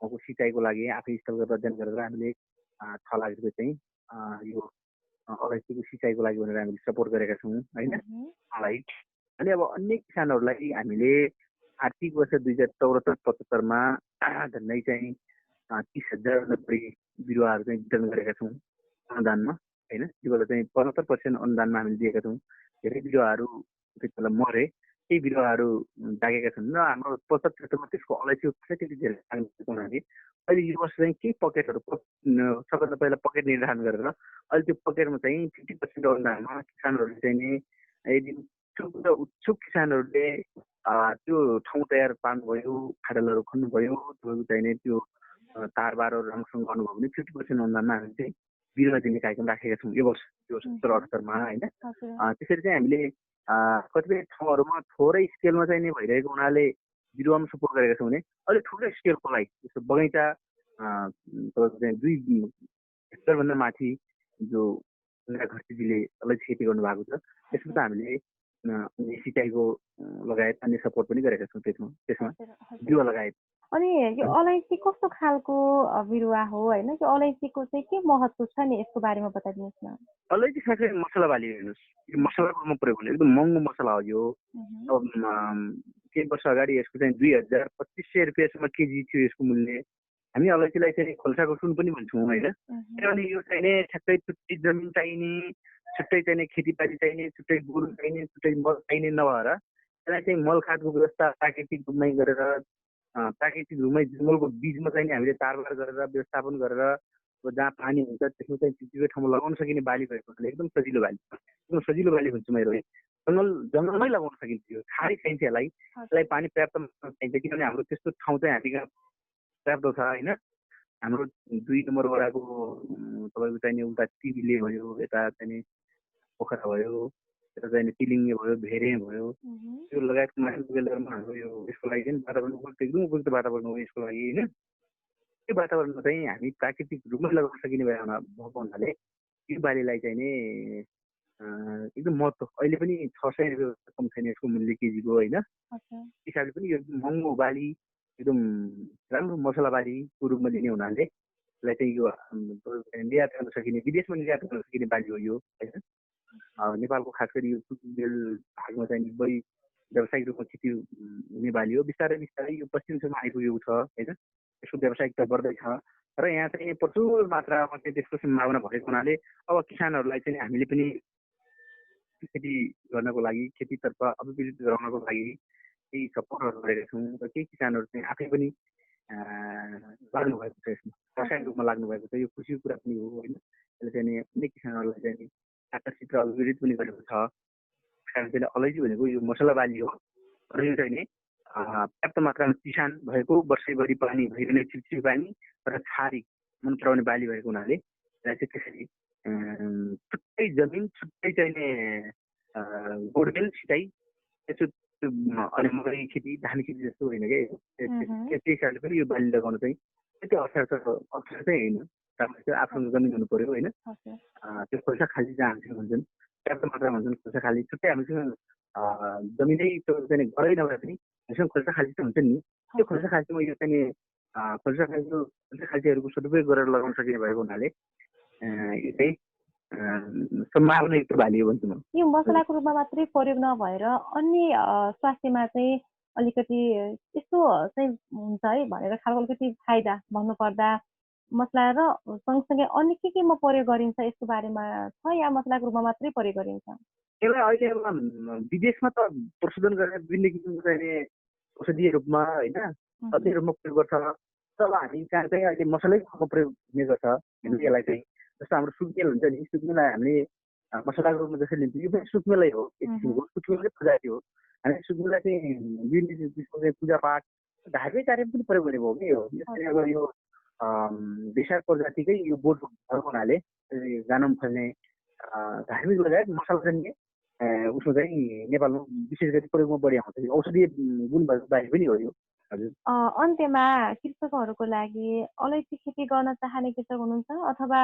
उहाँको सिँचाइको लागि आफै स्थलगत अध्ययन गरेर हामीले 6 लाख रुपियाँ चाहिँ यो अलैँचीको सिँचाइको लागि भनेर हामीले सपोर्ट गरेका छौँ होइन उहाँलाई। अनि अब अन्य किसानहरूलाई हामीले आर्थिक वर्ष 2074-75मा झन्डै चाहिँ 30,000 बढी बिरुवाहरू चाहिँ वितरण गरेका छौँ अनुदानमा होइन। त्यो बेला चाहिँ 75% अनुदानमा हामीले दिएका छौँ। धेरै बिरुवाहरू त्यति बेला मरे, केही बिरुवाहरू जागेका छन् र हाम्रो प्रत्येक क्षेत्रमा त्यसको अलैँचीको खासै त्यति धेरै हुनाले अहिले यो वर्ष चाहिँ केही पकेटहरू सबभन्दा पहिला पकेट निर्धारण गरेर अहिले त्यो पकेटमा चाहिँ 50% अनुदानमा किसानहरूले चाहिँ नि यदि उत्सुक किसानहरूले त्यो ठाउँ तयार पार्नुभयो, खाडलहरू खन्नुभयो, त्यो चाहिने त्यो तारबारहरू राम्रोसँग गर्नुभयो भने 50% अनुदानमा हामी चाहिँ बिरुवा दिने कार्यक्रम राखेका छौँ यो वर्ष 2077-78मा होइन। त्यसरी चाहिँ हामीले कतिपय ठाउँहरूमा थोरै स्केलमा चाहिँ नि भइरहेको हुनाले बिरुवामा सपोर्ट गरेका छौँ भने अलिक ठुलो स्केलको लागि जस्तो बगैँचा तपाईँको चाहिँ 2 हेक्टरभन्दा माथि जो घरतीजीले अलैँची खेती गर्नुभएको छ त्यसमा त हामीले सिँचाइको लगायत अन्य सपोर्ट पनि गरेका छौँ त्यसमा बिरुवा लगायत। अनि यो अलैँची कस्तो खालको बिरुवा हो होइन? यो अलैँचीको चाहिँ के महत्त्व छ नि यसको बारेमा बताइदिनुहोस् न। अलैँची खासै मसला बाली हेर्नुहोस्, यो मसलाको रूपमा प्रयोग हुने एकदम महँगो मसला हो यो। अब केही वर्ष अगाडि यसको चाहिँ 2,000-2,500 रुपियाँसम्म केजी थियो यसको मूल्य। हामी अलैँचीलाई चाहिँ खोल्साको सुन पनि भन्छौँ होइन। किनभने यो चाहिने ठ्याक्कै छुट्टै जमिन चाहिने, छुट्टै चाहिने खेतीपाती चाहिने, छुट्टै गोरु चाहिने, छुट्टै मल चाहिने नभएर यसलाई चाहिँ मलखातको व्यवस्था प्राकृतिक रूपमै गरेर प्राकृतिक रूपमै जङ्गलको बिचमा चाहिँ हामीले तारबार गरेर व्यवस्थापन गरेर जहाँ पानी हुन्छ त्यसमा चाहिँ त्यो ठाउँमा लगाउन सकिने बाली भएको हुनाले एकदम सजिलो बाली भन्छु मेरो। जङ्गलमै लगाउन सकिन्छ, यो खाली चाहिन्छ यसलाई पानी पर्याप्त चाहिन्छ किनभने हाम्रो त्यस्तो ठाउँ चाहिँ हामी कहाँ पर्याप्त छ होइन। हाम्रो 2 नम्बर वडाको तपाईँको चाहिने उता टिभीले भयो, यता चाहिँ पोखरा भयो, यता चाहिँ तिलिङ्गे भयो, भेरे भयो, त्यो लगायतको माथिल्लोमा हाम्रो यो यसको लागि चाहिँ वातावरण एकदम उपयुक्त वातावरण हो यसको लागि होइन। त्यो वातावरणमा चाहिँ हामी प्राकृतिक रूपमै लगाउन सकिने भएको हुनाले यो बालीलाई चाहिँ नि एकदम महत्त्व अहिले पनि 600 रुपियाँ कम छैन यसको मूल्य केजीको होइन। हिसाबले पनि यो महँगो बाली एकदम राम्रो मसला बालीको रूपमा लिने हुनाले यसलाई चाहिँ यो निर्यात गर्न सकिने, विदेशमा निर्यात गर्न सकिने बाली हो यो होइन। नेपालको खास गरी यो सुकुम्बेल भागमा चाहिँ बढी व्यावसायिक रूपमा खेती हुने बाली हो। बिस्तारै बिस्तारै यो पश्चिमसम्म आइपुगेको छ होइन। यसको व्यावसायिकता बढ्दैछ र यहाँ चाहिँ प्रचुर मात्रामा चाहिँ त्यसको सम्भावना भएको हुनाले अब किसानहरूलाई चाहिँ हामीले पनि खेती गर्नको लागि, खेतीतर्फ अभिवृद्धि गराउनको लागि केही सपोर्टहरू गरेका छौँ र केही किसानहरू चाहिँ आफै पनि लाग्नु भएको छ यसमा, व्यावसायिक रूपमा लाग्नु भएको छ। यो खुसीको कुरा पनि हो होइन। यसले चाहिँ अनेक किसानहरूलाई चाहिँ आकर्षित र अभिवृद्ध पनि गरेको छ। कारण चाहिँ अलैँची भनेको यो मसला बाली हो र यो चाहिँ पर्याप्त मात्रामा चिसान भएको, वर्षैभरि पानी भइरहने चिपचिपी पानी र छारी मन पराउने बाली भएको हुनाले यसलाई चाहिँ त्यसरी छुट्टै जमिन, छुट्टै चाहिने गोडमेल सिँचाइ, त्यसो अनि मकै खेती, धान खेती जस्तो होइन क्या। त्यही हिसाबले पनि यो बाली लगाउन चाहिँ त्यति अप्ठ्यारो चाहिँ होइन। आफ्नो जमिन हुनु पर्यो होइन। त्यो खोल्सा खाली जहाँ हामीसँग हुन्छन् पर्याप्त मात्रामा हुन्छन् खोल्सा खाली, छुट्टै हामीसँग जमिनै चाहिँ गरै नभए पनि हामीसँग खोल्सा खाली चाहिँ हुन्छ नि। त्यो खोल्सा खालीमा यो चाहिँ खोल्सा खालीहरूको सदुपयोग गरेर लगाउन सकिने भएको हुनाले यो चाहिँ सम्भावनायुक्त बाली हो भन्छु म। यो मसलाको रूपमा मात्रै प्रयोग नभएर अन्य स्वास्थ्यमा चाहिँ अलिकति यस्तो चाहिँ हुन्छ है भनेर खालको अलिकति फाइदा भन्नुपर्दा मसला र सँगसँगै अन्य केमा प्रयोग गरिन्छ यसको बारेमा छ या मसलाको रूपमा मात्रै प्रयोग गरिन्छ? यसलाई अहिले विदेशमा त प्रशोधन गरेर विभिन्न किसिमको चाहिने औषधीय रूपमा होइन औषधीय रूपमा प्रयोग गर्छ। तर हामी कहाँ चाहिँ अहिले मसलैको प्रयोग हुने गर्छ। यसलाई चाहिँ जस्तो हाम्रो सुक्मेल हुन्छ नि, सुक्मेललाई हामीले मसलाको रूपमा जसरी लिन्छ यो पनि सुक्मेलै हो, एक किसिमको सुक्मेलकै प्रजाति हो। हामी सुक्मेलाई चाहिँ विभिन्न किसिमको चाहिँ पूजापाठ धार्मिक कार्यमा पनि प्रयोग गर्ने भयो कि यो यसरी अब यो विशाल प्रजातिकै यो बोट भएको हुनाले गानामा फल्ने धार्मिक लगायत मसलाजन्य उसमा चाहिँ नेपालमा विशेष गरी प्रयोगमा बढी आउँछ। औषधीय गुण भएको बाली पनि हो यो। हजुर, अन्त्यमा कृषकहरूको लागि अलैँची खेती गर्न चाहने कृषक हुनुहुन्छ अथवा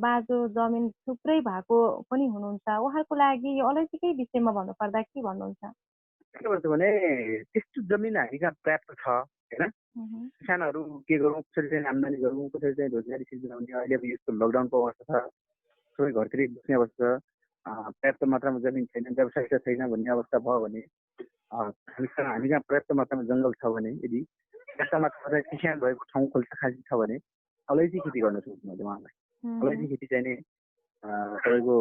बाँझो जमिन थुप्रै भएको पनि हुनुहुन्छ, उहाँहरूको लागि यो अलैँचीकै विषयमा भन्नुपर्दा के भन्नुहुन्छ? के भन्छ भने त्यस्तो जमिन हामी कहाँ पर्याप्त छ होइन। किसानहरू के गरौँ, कसरी चाहिँ आम्दानी गरौँ, कसरी चाहिँ रोजगारी सिर्जना हुने, अहिले अब यस्तो लकडाउनको अवस्था छ, सबै घरतिर बस्ने अवस्था छ, पर्याप्त मात्रामा जमिन छैन, व्यवसायिक छैन भन्ने अवस्था भयो भने हामी कहाँ पर्याप्त मात्रामा जङ्गल छ भने, यदि यस्ता मात्रामा किसान भएको ठाउँ खोल्सा खाली छ भने अलैँची खेती गर्न सक्छु मैले उहाँलाई। अलैँची खेती चाहिँ नि तपाईँको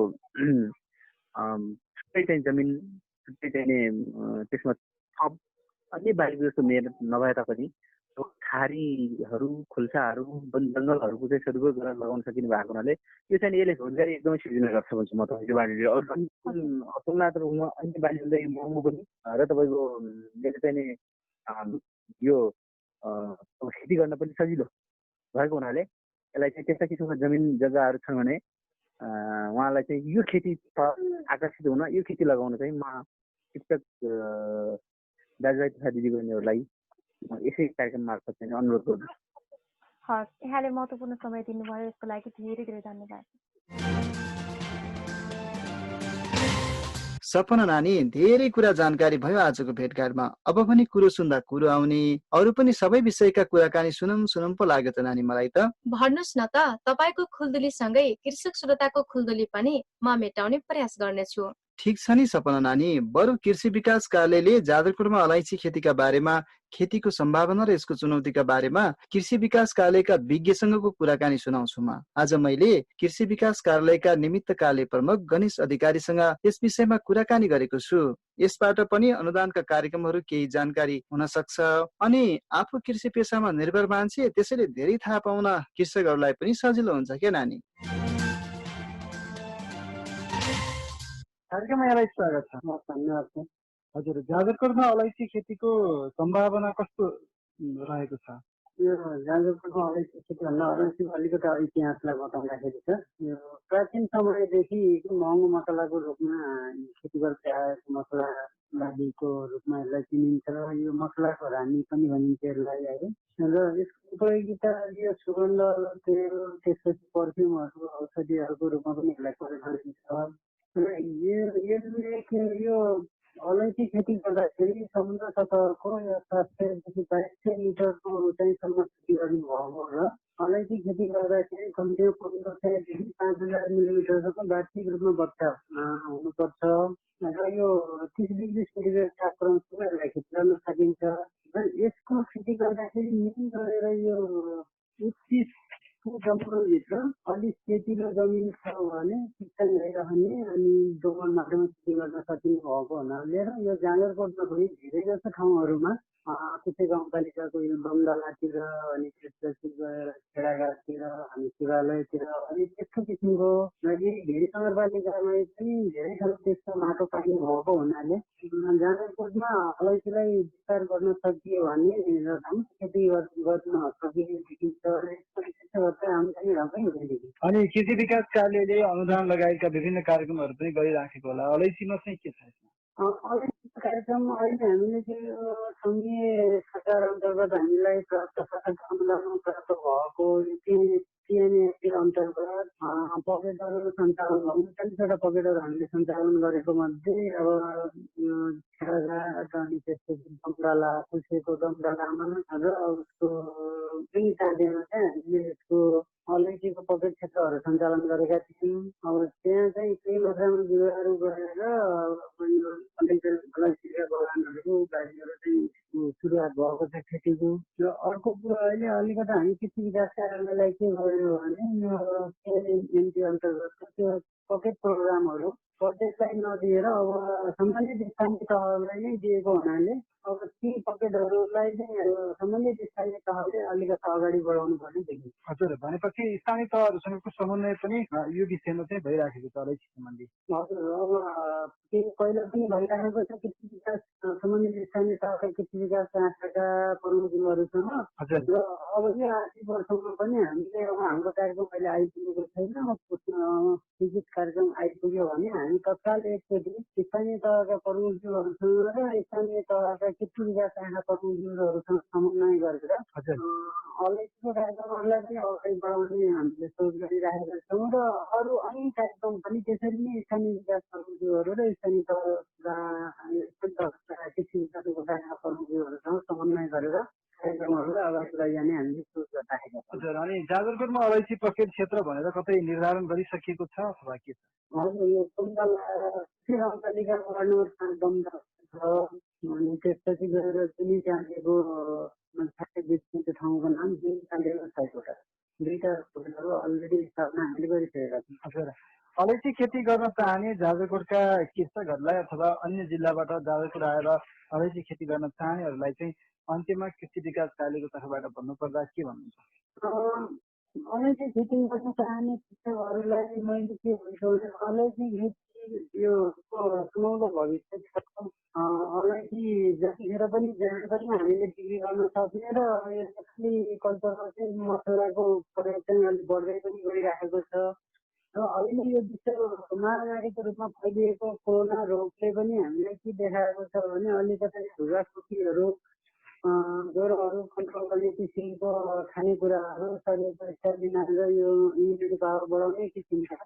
छुट्टै चाहिँ जमिन, छुट्टै चाहिँ त्यसमा थप अन्य बालीको जस्तो मेहनत नभए तापनि खारीहरू, खोल्साहरू, वन जङ्गलहरूको चाहिँ सदुपयोग गरेर लगाउन सकिने भएको हुनाले यो चाहिँ यसले रोजगारी एकदमै सिर्जना गर्छ भन्छु म तपाईँको बालीले। तुलनात्मकमा अन्य बालीभन्दा यो महँगो पनि र तपाईँको यसले चाहिँ नि यो खेती गर्न पनि सजिलो भएको हुनाले यसलाई चाहिँ त्यस्ता किसिमका जमिन जग्गाहरू छन् भने उहाँलाई चाहिँ यो खेती आकर्षित हुन, यो खेती लगाउन चाहिँ म शिक्षक दाजुभाइ तथा दिदीबहिनीहरूलाई यसै कार्यक्रम मार्फत चाहिँ अनुरोध गर्छु। हस्, यहाँले महत्त्वपूर्ण समय दिनुभयो, यसको लागि धेरै धेरै धन्यवाद। सपना नानी, धेरै कुरा जानकारी भयो आजको भेटघाटमा। अब पनि कुरो सुन्दा कुरो आउने, अरू पनि सबै विषयका कुराकानी सुनौँ पो लाग्यो त नानी मलाई त। भन्नुहोस् न त, तपाईँको खुल्दुलीसँगै कृषक श्रोताको खुल्दुली पनि म मेटाउने प्रयास गर्नेछु। ठिक छ नि सपना नानी, बरु कृषि विकास कार्यालयले जाजरकोटमा अलैँची खेतीका बारेमा, खेतीको सम्भावना र यसको चुनौतीका बारेमा कृषि विकास कार्यालयका विज्ञसँगको कुराकानी सुनाउँछु म। आज मैले कृषि विकास कार्यालयका निमित्त कार्य प्रमुख गणेश अधिकारीसँग यस विषयमा कुराकानी गरेको छु। यसबाट पनि अनुदानका कार्यक्रमहरू केही जानकारी हुन सक्छ। अनि आफू कृषि पेसामा निर्भर मान्छे, त्यसैले धेरै थाहा पाउन कृषकहरूलाई पनि सजिलो हुन्छ के नानी। कार्यक्रममा यहाँलाई स्वागत छ। धन्यवाद छ। हजुर, जाजरकोटमा अलैँची खेतीको सम्भावना कस्तो रहेको छ? यो जाजरकोटमा अलैँची खेती भन्दा अलैँचीको अलिकति इतिहासलाई बताउँदाखेरि छ, यो प्राचीन समयदेखि महँगो मसलाको रूपमा खेती गर्दै आएको मसला बालीको रूपमा यसलाई चिनिन्छ। यो मसलाको रानी पनि भनिन्छ यसलाई है। र यसको उपयोगिता यो सुगन्ध तेल, त्यसपछि पर्फ्युमहरू, औषधिहरूको रूपमा पनि यसलाई प्रयोग गरिन्छ। यो अलैँची खेती गर्दाखेरि समुद्र सतहको 700देखि 2200 मिटरको उचाइसम्म खेती गर्नु भएको र अलैँची खेती गर्दाखेरि कम्तीमा 1500देखि 5000 मिलिमिटरसम्म वार्षिक रूपमा वर्षा हुनुपर्छ र यो 30 डिग्री सेल्सियस तापक्रमसम्म यसलाई खेती गर्न सकिन्छ। र यसको खेती गर्दाखेरि मेन गरेर यो 25 जङ्गलभित्र अलिक सेतिलो जमिन छ भने सिँचाइ भइरहने अनि दोमट माटोमा खेती गर्न सकिने भएको हुनाले र यो जाजरकोटमा पनि धेरै जस्तो ठाउँहरूमा कुचे गाउँपालिकाको यो बमदलातिर अनि त्यसपछि गएर खेडाघाटतिर हामी शिवालयतिर अनि त्यस्तो किसिमको धेरै नगरपालिकामा पनि धेरै ठाउँ त्यस्तो माटो पाइने भएको हुनाले जाजरकोटमा अलैँचीलाई विस्तार गर्न सकियो भने र खेती गर्न सकिने देखिन्छ। अनि कृषि विकास कार्यालयले अनुदान लगायतका विभिन्न कार्यक्रमहरू पनि गरिराखेको होला, अलैँचीमा चाहिँ के छ? अलैँची कार्यक्रम अहिले हामीले चाहिँ सङ्घीय सरकार अन्तर्गत हामीलाई प्राप्त अनुदान प्राप्त भएको टिएनएफसी अन्तर्गत पकेटहरू सञ्चालन 39वटा पकेटहरू हामीले सञ्चालन गरेको मध्ये अब खेडाघाट अनि त्यसपछि दमडाला, कुसेको दमडालामा र उसको दुई कार्यमा चाहिँ हामीले यसको अलैँचीको पकेट क्षेत्रहरू सञ्चालन गरेका थियौँ। अब त्यहाँ चाहिँ केही मात्रामा बिरुवाहरू गरेर अलैँचीका बगानहरू बारीहरू चाहिँ सुरुवात भएको छ खेतीको। र अर्को कुरा अहिले अलिकति हामी कृषि विकास कार्यालयलाई के गर्यो भने यो एनपी अन्तर्गत त्यो पकेट प्रोग्रामहरू प्रत्येकलाई नदिएर अब सम्बन्धित स्थानीय तहलाई नै दिएको हुनाले अब ती पकेटहरूलाई चाहिँ सम्बन्धित स्थानीय तहले अलिकति अगाडि बढाउनु पर्ने देखिन्छ। हजुर, भनेपछि स्थानीय तहहरूसँगको समन्वय पनि यो विषयमा चाहिँ भइराखेको छ अलैँची सम्बन्धी। हजुर, अब त्यो पहिला पनि भइराखेको छ कृषि विकास सम्बन्धित स्थानीय तहका कृषि विकास संस्थाका प्रमुखहरूसँग। र अब यो आर्थिक वर्षमा पनि हामीले अब हाम्रो कार्यक्रम अहिले आइपुगेको छैन। विद्युत कार्यक्रम आइपुग्यो भने हामी तत्काल एकचोटि स्थानीय तहका प्रमुखहरूसँग र स्थानीय तहका कृषि विकास शाखा प्रमुखहरूसँग समन्वय गरेर अलैँचीको कार्यक्रमहरूलाई पनि अगाडि बढाउने हामीले सोच गरिराखेका छौँ। र अरू अन्य कार्यक्रम पनि त्यसरी नै स्थानीय विकास प्रमुखहरू र स्थानीय तहका कृषि विकासको शाखा प्रमुखहरूसँग समन्वय गरेर कार्यक्रमहरूलाई अगाडि लैजाने हामीले सोच गरिराखेका छौँ। हजुर, अनि जाजरकोटमा अलैँची पकेट क्षेत्र भनेर कतै निर्धारण गरिसकिएको छ अथवा के छ? हजुर, यो कुण्डल नगरपालिका वार्ड नम्बर 5 दमदर छ। अनि त्यसपछि गएर जुनी चाँदेको त्यो ठाउँको नाम जुनी चाँदेको छ। दुईटा पकेटहरू अलरेडी स्थापना हामीले गरिसकेका छौँ। हजुर, अलैँची खेती गर्न चाहने जाजरकोटका कृषकहरूलाई अथवा अन्य जिल्लाबाट जाजरकोट आएर अलैँची खेती गर्न चाहनेहरूलाई चाहिँ अन्त्यमा कृषि विकास कार्यालयको तर्फबाट भन्नुपर्दा के भन्नुहुन्छ? अलैँची खेती गर्न चाहने कृषकहरूलाई मैले के भन्छु भने अलैँची खेती यो सुनौलो भविष्य छ। अलैँची जतिखेर पनि जहाँ पनि हामीले बिक्री गर्न सक्ने र यसले कल्चरमा चाहिँ मसलाको प्रयोग चाहिँ अलिक बढ्दै पनि गइराखेको छ। र अहिले यो विश्व महामारीको रूपमा फैलिएको कोरोना रोगले पनि हामीलाई के देखाएको छ भने अलिकति ढुगाखुसीहरू ज्वरोहरू कन्ट्रोल गर्ने किसिमको खानेकुराहरू शरीरको स्टामिना र यो इम्युनिटी पावर बढाउने किसिमका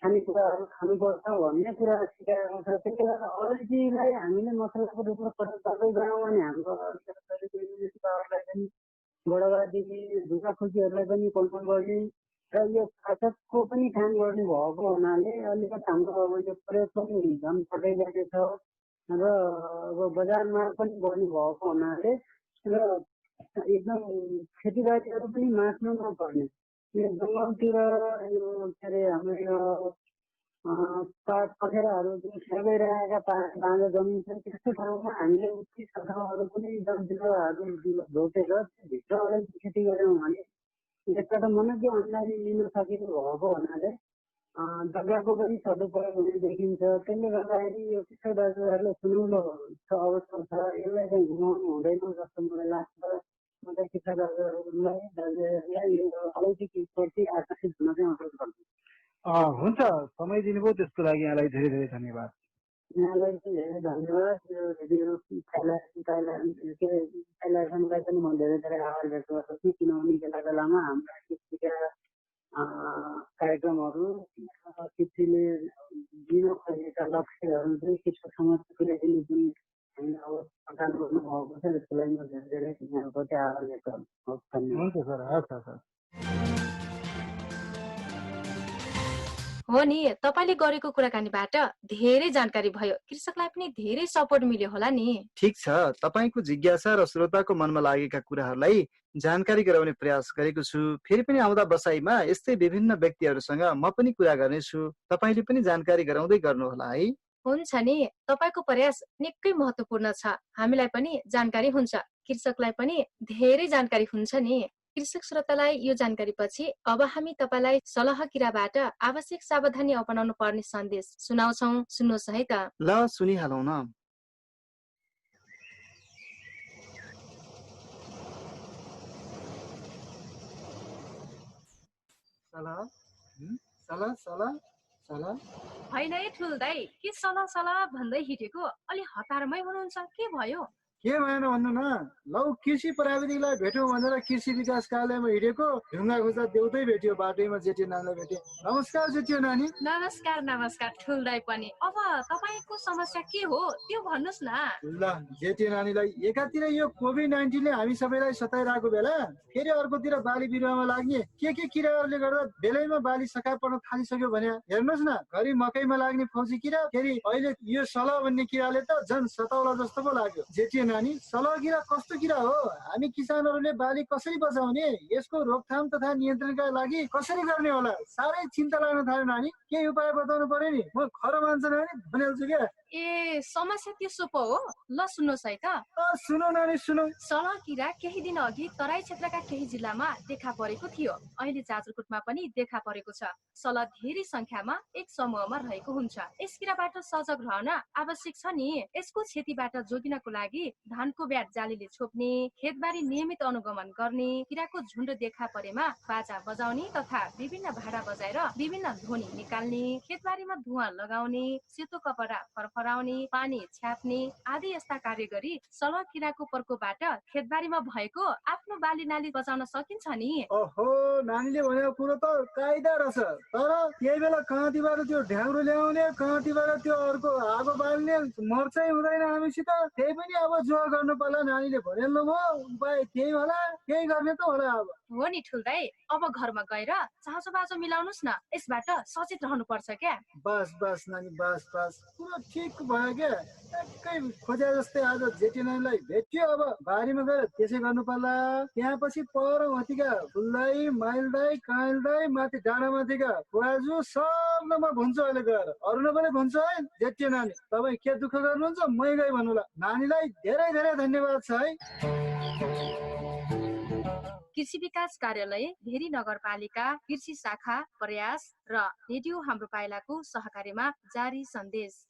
खानेकुराहरू खानुपर्छ भन्ने कुरा सिकाएको छ। त्यसले गर्दा अलैँचीलाई हामीले मसलाको रूपमा प्रयोग गर्दै गयौँ भने हाम्रो शरीरको इम्युनिटी पावरलाई पनि बढावा दिने, ढुगाखुसीहरूलाई पनि कन्ट्रोल गर्ने र यो पाचकको पनि काम गर्ने भएको हुनाले अलिकति हाम्रो अब यो प्रयोग पनि झन् बढ्दै गएको छ र अब बजारमा पनि बढ्ने भएको हुनाले र एकदम खेतीबारीहरू पनि मास्नु नपर्ने यो जङ्गलतिर यो के अरे हाम्रो यो पात पखेराहरू जुन गइरहेका बाँझो जमिन छ त्यस्तो ठाउँमा हामीले उचित अथवा अरू कुनै जमिनहरू रोपेर भित्र अलैँची खेती गऱ्यौँ भने यसबाट मनज्ञ आम्दानी लिन सकिने भएको हुनाले जग्गाको पनि सदुपयोग हुने देखिन्छ। त्यसले गर्दाखेरि यो कृषक दाजुभाइहरूले सुनौलो अवसर छ, यसलाई चाहिँ घुमाउनु हुँदैन जस्तो मलाई लाग्छ। म चाहिँ कृषक दाजुहरूलाई यो अलैँचीप्रति आकर्षित हुन चाहिँ अनुरोध गर्छु। हुन्छ, समय दिनुभयो त्यसको लागि यहाँलाई धेरै धेरै धन्यवाद। यहाँलाई चाहिँ धेरै धन्यवाद। यो रेडियो काइलासनलाई पनि म धेरै धेरै आभार व्यक्त गर्छु किनभने बेला बेलामा हाम्रा कृषिका कार्यक्रमहरू कृषिले दिन खोजेका लक्ष्यहरू चाहिँ कृषक समाज पुर्याइदिने जुन हामीले अब प्रदान गर्नुभएको छ त्यसको लागि म धेरै धेरै यहाँप्रति आभार व्यक्त गर्छु। धन्यवाद। हुन्छ सर, हस् हस्। हो नि, तपाईँले गरेको कुराकानीबाट धेरै जानकारी भयो, कृषकलाई पनि धेरै सपोर्ट मिल्यो होला नि। ठिक छ, तपाईँको जिज्ञासा र श्रोताको मनमा लागेका कुराहरूलाई जानकारी गराउने प्रयास गरेको छु। फेरि पनि आउँदा बसाइमा यस्तै विभिन्न व्यक्तिहरूसँग म पनि कुरा गर्नेछु, तपाईँले पनि जानकारी गराउँदै गर्नुहोला है। हुन्छ नि, तपाईँको प्रयास निकै महत्त्वपूर्ण छ, हामीलाई पनि जानकारी हुन्छ, कृषकलाई पनि धेरै जानकारी हुन्छ नि। कृषक श्रोतालाई यो जानकारी पछि अब हामी तपाईलाई सलहकिराबाट आवश्यक सावधानी अपनाउनु पर्ने सन्देश सुनाउँछौँ, सुन्नुहोस् है त। ल सुनिहालौँ न। होइन है ठुल दाइ, के सला सला भन्दै हिँडेको, अलि हतारमै हुनुहुन्छ, के भयो? के भएन भन्नु न, लौ कृषि प्राविधिकलाई भेट्यौँ भनेर कृषि विकास कार्यालयमा हिँडेको ढुङ्गा खुर्सा देउतै भेट्यो, बाटैमा जेठियो नानीलाई भेट्यो। नमस्कार जेठियो नानी। नमस्कार नमस्कार ठुल दाइ पनि। अब तपाईँको समस्या के हो त्यो भन्नुहोस् न। ल जेठियो नानीलाई, एकातिर यो कोभिड-19ले हामी सबैलाई सताइरहेको बेला फेरि अर्कोतिर बाली बिरुवामा लाग्ने के किराहरूले गर्दा बेलैमा बाली सकाइ पर्न थालिसक्यो भने हेर्नुहोस् न, घरि मकैमा लाग्ने फौजी किरा, फेरि अहिले यो सला भन्ने किराले त झन् सताउला जस्तो पो लाग्यो। जेठियो नानी? सलह किरा कस्तो किरा हो? हामी किसानहरूले बाली कसरी बचाउने, यसको रोकथाम तथा नियन्त्रणका लागि कसरी गर्ने होला? साह्रै चिन्ता लाग्न थाल्यो नानी। केही उपाय बताउनु पर्यो नि। म खर मान्छ नानी भनिहाल्छु क्या। ए समस्या त्यसो पो हो। ल सुन्नुहोस् है त। सुनौ नानी सुनौ। सलह किरा केही दिन अघि तराई क्षेत्रका केही जिल्लामा देखा परेको थियो। अहिले जाजरकोटमा पनि देखा परेको छ। सलह धेरै संख्यामा एक समूहमा रहेको हुन्छ। यस किराबाट सजग रहन आवश्यक छ नि। यसको क्षतिबाट जोगिनको लागि धानको ब्याट जालीले छोप्ने, खेतबारी नियमित अनुगमन गर्ने, किराको झुन्ड देखा परेमा बाजा बजाउने तथा विभिन्न भाडा बजाएर विभिन्न ध्वनि निकाल्ने, खेतबारीमा धुवा लगाउने, सेतो कपडा फरफराउने, पानी छ्याप्ने आदि यस्ता कार्य गरी सलह किराको प्रकोपबाट खेतबारीमा भएको आफ्नो बाली नाली बचाउन सकिन्छ नि। ओहो नानीले भनेको कुरो त कायदा रहेछ, तर त्यही बेला कहाँतिबाट त्यो ढ्याउरो ल्याउने, कहाँतिबाट त्यो अर्को आगो बाल्ने मर्चै हुँदैन हामीसित। त्यही पनि अब जो गर्नु पर्ला नानीले भनिहाल्नु भयो, उपाय त्यही होला, त्यही गर्ने त होला अब। हो नि ठुल दाइ, अब घरमा गएर चासो बाजो मिलाउनुस् न। यसबाट सचेत रहनु पर्छ क्या। बस बस नानी बस बस, कुरो ठिक भयो क्या। ट्याक्कै खोजे जस्तै आज जेठी नानीलाई भेट्यो। अब बारीमा गएर त्यसै गर्नु पर्ला। त्यहाँ पछि पर माथिका फुलदाई, माइलदाई, काइलदाई, माथि डाँडा माथिका बुवाजु सबलाई म भन्छु अहिले गएर। अरूलाई पनि भन्छु है। जेठी नानी तपाईँ के दुःख गर्नुहुन्छ मै गई भन्नुला। नानीलाई धेरै धेरै धन्यवाद छ है। कृषि विकास कार्यालय, भेरी नगरपालिका, कृषि शाखा, प्रयास र रेडियो हाम्रो पाइलाको सहकार्यमा जारी सन्देश।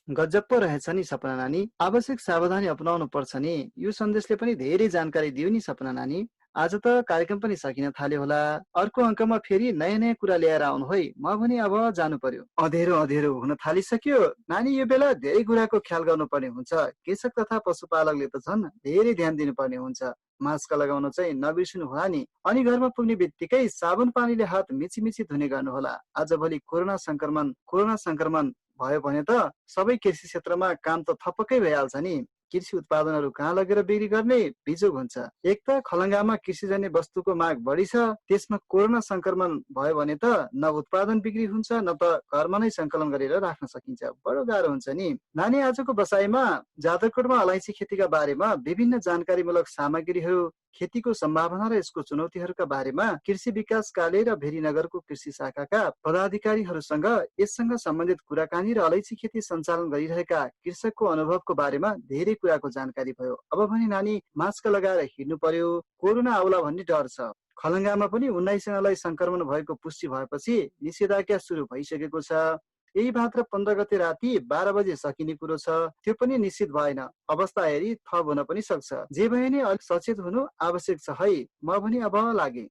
गजब पो रहेछ नि सपना नानी। आवश्यक सावधानी अपनाउनु पर्छ नि। यो सन्देशले पनि धेरै जानकारी दियो नि सपना नानी। आज त कार्यक्रम पनि सकिन थाल्यो होला। अर्को अङ्कमा फेरि नयाँ नयाँ कुरा ल्याएर आउनु है। म पनि अब जानु पर्यो। अँधेरो अँधेरो हुन थालिसक्यो। नानी यो बेला धेरै कुराको ख्याल गर्नुपर्ने हुन्छ। कृषक तथा पशुपालकले त झन् धेरै ध्यान दिनुपर्ने हुन्छ। मास्क लगाउन चाहिँ नबिर्सिनु होला नि। अनि घरमा पुग्ने बित्तिकै साबुन पानीले हात मिची मिची धुने गर्नुहोला। आजभोलि कोरोना संक्रमण भयो भने त सबै कृषि क्षेत्रमा काम त थपक्कै भइहाल्छ नि। कृषि उत्पादनहरू कहाँ लगेर बिक्री गर्ने बिजोग हुन्छ। एक त खलङ्गामा कृषिजन्य वस्तुको माग बढी छ, त्यसमा कोरोना संक्रमण भयो भने त न उत्पादन बिक्री हुन्छ न त घरमा नै सङ्कलन गरेर राख्न सकिन्छ। बडो गाह्रो हुन्छ नि। नानी आजको बसाइमा जाजरकोटमा अलैँची खेतीका बारेमा विभिन्न जानकारीमूलक सामग्रीहरू, खेतीको सम्भावना र यसको चुनौतीहरूका बारेमा कृषि विकास कार्यालय र भेरीनगरको कृषि शाखाका पदाधिकारीहरूसँग यससँग सम्बन्धित कुराकानी र अलैँची खेती सञ्चालन गरिरहेका कृषकको अनुभवको बारेमा धेरै कुराको जानकारी भयो। अब भने नानी मास्क लगाएर हिँड्नु पर्यो, कोरोना आउला भन्ने डर छ। खलङ्गामा पनि 19 जनालाई संक्रमण भएको पुष्टि भएपछि निषेधाज्ञा सुरु भइसकेको छ। यही भाद्र 15 गते राति 12 बजे सकिने कुरो छ। त्यो पनि निश्चित भएन। अवस्था हेरी थप हुन पनि सक्छ। जे भए नि अलिक सचेत हुनु आवश्यक छ है। म पनि अब लागे।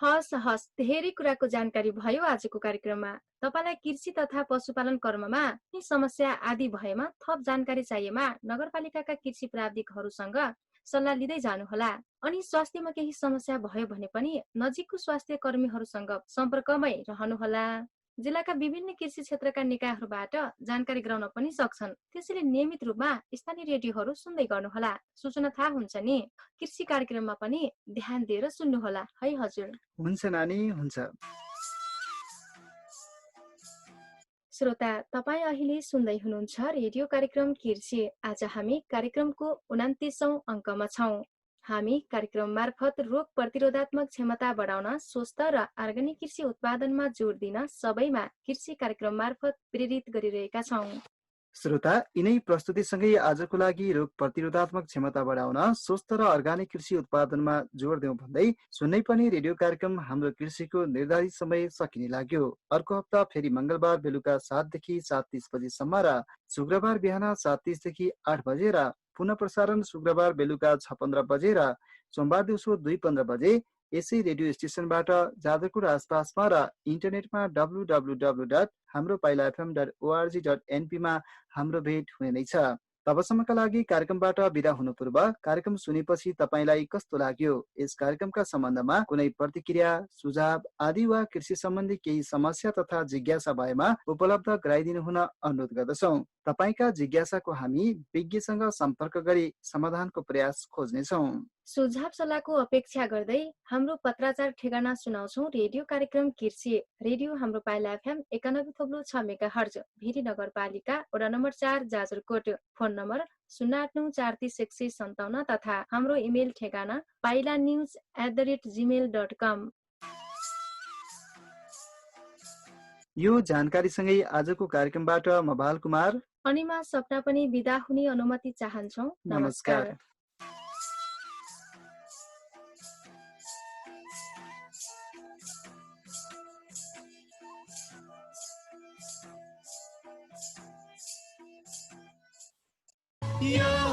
हस् हस्, धेरै कुराको जानकारी भयो आजको कार्यक्रममा। तपाईलाई कृषि तथा पशुपालन कर्ममा समस्या आदि भएमा थप जानकारी चाहिएमा नगरपालिकाका कृषि प्राविधिकहरूसँग सल्लाह लिँदै जानुहोला। अनि स्वास्थ्यमा केही समस्या भयो भने पनि नजिकको स्वास्थ्य कर्मीहरूसँग सम्पर्कमै रहनुहोला। जिल्लाका विभिन्न कृषि क्षेत्रका निकायहरूबाट जानकारी गराउन पनि सक्छन्। त्यसैले नियमित रूपमा स्थानीय रेडियोहरू सुन्दै गर्नुहोला। सूचना थाहा हुन्छ नि। कृषि कार्यक्रममा पनि ध्यान दिएर सुन्नुहोला है हजुर। हुन्छ नानी, हुन्छ। श्रोता, तपाईँ अहिले सुन्दै हुनुहुन्छ रेडियो कार्यक्रम कृषि। आज हामी कार्यक्रमको 29औं अङ्कमा छौँ। हामी कार्यक्रम मार्फत रोग प्रतिरोधात्मक क्षमता बढाउन स्वस्थ र अर्ग्यानिक कृषि उत्पादनमा जोड दिन सबैमा कृषि कार्यक्रम मार्फत प्रेरित गरिरहेका छौँ। श्रोता, यिनै प्रस्तुतिसँगै आजको लागि रोग प्रतिरोधात्मक क्षमता बढाउन स्वस्थ र अर्ग्यानिक कृषि उत्पादनमा जोड देऊ भन्दै सुन्नै पनि रेडियो कार्यक्रम हाम्रो कृषिको निर्धारित समय सकिने लाग्यो। अर्को हप्ता फेरि मंगलबार बेलुका 7 देखि 7:30 बजेसम्म र शुक्रबार बिहान 7:30 देखि 8 बजे र पुनः प्रसारण शुक्रबार बेलुका 6:15 बजे र सोमबार दिउँसो 2:15 बजे यसै रेडियो स्टेसनबाट जाजरकोट आसपासमा र इन्टरनेटमा www.hamropailaFM.org.np मा हाम्रो भेट हुने नै छ। तबसम्मका लागि कार्यक्रमबाट बिदा हुनु पूर्व कार्यक्रम सुनेपछि तपाईलाई कस्तो लाग्यो, यस कार्यक्रमका सम्बन्धमा कुनै प्रतिक्रिया, सुझाव आदि वा कृषि सम्बन्धी केही समस्या तथा जिज्ञासा भएमा उपलब्ध गराइदिनु हुन अनुरोध गर्दछौँ। तपाईँका जिज्ञासाको हामी विज्ञसँग सम्पर्क गरी समाधानको प्रयास खोज्नेछौँ। सुझाव सल्लाहको अपेक्षा गर्दै हाम्रो पत्राचार ठेगाना सुनाउँछौँ। रेडियो कार्यक्रम कृषि, रेडियो हाम्रो पाइला FM 91.6 मेगाहर्ज, भेरी नगरपालिका, वडा नम्बर 4, जाजरकोट। फोन नम्बर 08943157 तथा हाम्रो इमेल ठेगाना pailanews@gmail.com। यो जानकारीसँगै आजको कार्यक्रमबाट म बाल कुमार अनि म सपना पनि बिदा हुने अनुमति चाहन्छौँ। नमस्कार। यो